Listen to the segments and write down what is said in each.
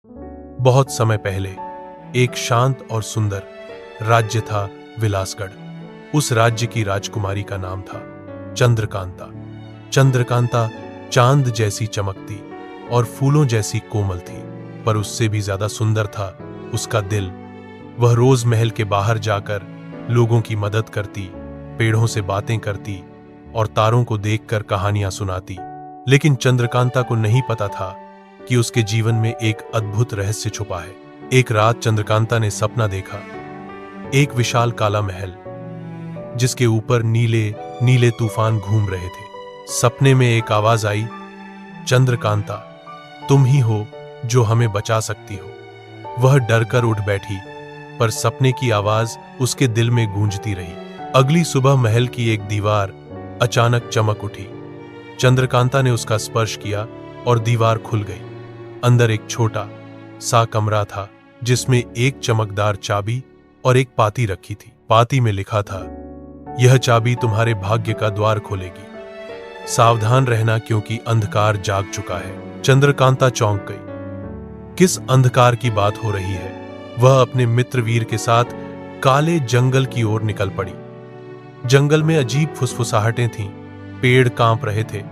बहुत समय पहले एक शांत और सुंदर राज्य था, विलासगढ़। उस राज्य की राजकुमारी का नाम था चंद्रकांता। चंद्रकांता चांद जैसी चमकती और फूलों जैसी कोमल थी, पर उससे भी ज्यादा सुंदर था उसका दिल। वह रोज महल के बाहर जाकर लोगों की मदद करती, पेड़ों से बातें करती और तारों को देखकर कहानियां सुनाती। लेकिन चंद्रकांता को नहीं पता था कि उसके जीवन में एक अद्भुत रहस्य छुपा है। एक रात चंद्रकांता ने सपना देखा, एक विशाल काला महल जिसके ऊपर नीले नीले तूफान घूम रहे थे। सपने में एक आवाज आई, चंद्रकांता, तुम ही हो जो हमें बचा सकती हो। वह डरकर उठ बैठी, पर सपने की आवाज उसके दिल में गूंजती रही। अगली सुबह महल की एक दीवार अचानक चमक उठी। चंद्रकांता ने उसका स्पर्श किया और दीवार खुल गई। अंदर एक छोटा सा कमरा था जिसमें एक चमकदार चाबी और एक पाती रखी थी। पाती में लिखा था, यह चाबी तुम्हारे भाग्य का द्वार खोलेगी। सावधान रहना क्योंकि अंधकार जाग चुका है। चंद्रकांता चौंक गई। किस अंधकार की बात हो रही है? वह अपने मित्र वीर के साथ काले जंगल की ओर निकल पड़ी। जंगल में अजीब फुसफुसाहटें थीं, पेड़ कांप रहे थे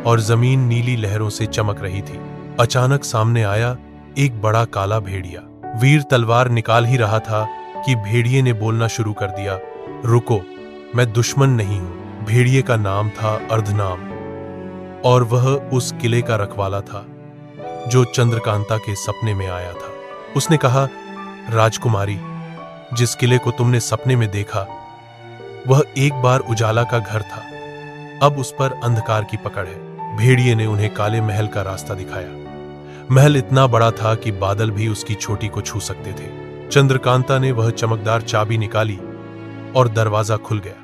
और जमीन नीली लहरों से चमक रही थी। अचानक सामने आया एक बड़ा काला भेड़िया। वीर तलवार निकाल ही रहा था कि भेड़िए ने बोलना शुरू कर दिया, रुको, मैं दुश्मन नहीं हूं। भेड़िए का नाम था अर्धनाम और वह उस किले का रखवाला था जो चंद्रकांता के सपने में आया था। उसने कहा, राजकुमारी, जिस किले को तुमने सपने में देखा वह एक बार उजाला का घर था, अब उस पर अंधकार की पकड़ है। भेड़िए ने उन्हें काले महल का रास्ता दिखाया। महल इतना बड़ा था कि बादल भी उसकी चोटी को छू सकते थे। चंद्रकांता ने वह चमकदार चाबी निकाली और दरवाजा खुल गया।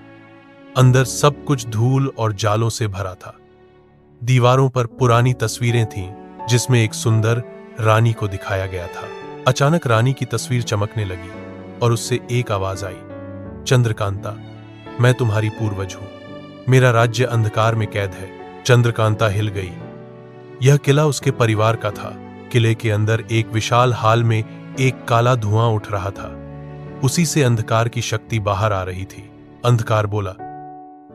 अंदर सब कुछ धूल और जालों से भरा था। दीवारों पर पुरानी तस्वीरें थीं जिसमें एक सुंदर रानी को दिखाया गया था। अचानक रानी की तस्वीर चमकने लगी और उससे एक आवाज आई, चंद्रकांता, मैं तुम्हारी पूर्वज हूं। मेरा राज्य अंधकार में कैद है। चंद्रकांता हिल गई। यह किला उसके परिवार का था। किले के अंदर एक विशाल हाल में एक काला धुआं उठ रहा था। उसी से अंधकार की शक्ति बाहर आ रही थी। अंधकार बोला,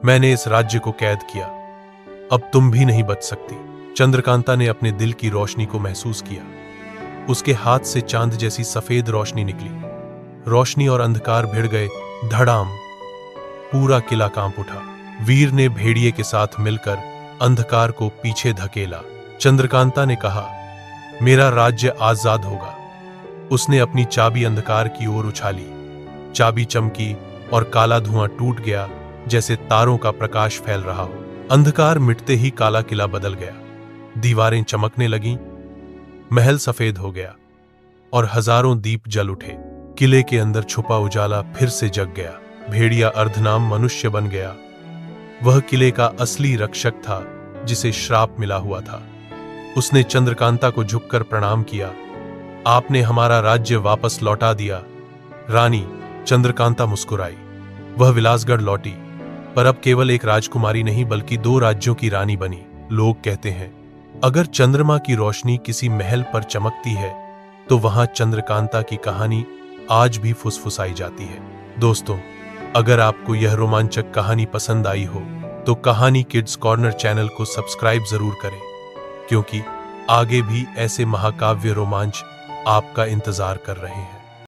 मैंने इस राज्य को कैद किया, अब तुम भी नहीं बच सकती। चंद्रकांता ने अपने दिल की रोशनी को महसूस किया। उसके हाथ से चांद जैसी सफेद रोशनी निकली। रोशनी और अंधकार भिड़ गए। धड़ाम, पूरा किला कांप उठा। वीर ने भेड़िए के साथ मिलकर अंधकार को पीछे धकेला। चंद्रकांता ने कहा, मेरा राज्य आजाद होगा। उसने अपनी चाबी अंधकार की ओर उछाली। चाबी चमकी और काला धुआं टूट गया जैसे तारों का प्रकाश फैल रहा हो। अंधकार मिटते ही काला किला बदल गया। दीवारें चमकने लगीं, महल सफेद हो गया और हजारों दीप जल उठे। किले के अंदर छुपा उजाला फिर से जग गया। भेड़िया अर्धनाम मनुष्य बन गया। वह किले का असली रक्षक था जिसे श्राप मिला हुआ था। उसने चंद्रकांता को झुककर प्रणाम किया, आपने हमारा राज्य वापस लौटा दिया। रानी चंद्रकांता मुस्कुराई। वह विलासगढ़ लौटी, पर अब केवल एक राजकुमारी नहीं बल्कि 2 राज्यों की रानी बनी। लोग कहते हैं, अगर चंद्रमा की रोशनी किसी महल पर चमकती है तो वहां चंद्रकांता की कहानी आज भी फुसफुसाई जाती है। दोस्तों, अगर आपको यह रोमांचक कहानी पसंद आई हो तो कहानी किड्स कॉर्नर चैनल को सब्सक्राइब जरूर करें, क्योंकि आगे भी ऐसे महाकाव्य रोमांच आपका इंतजार कर रहे हैं।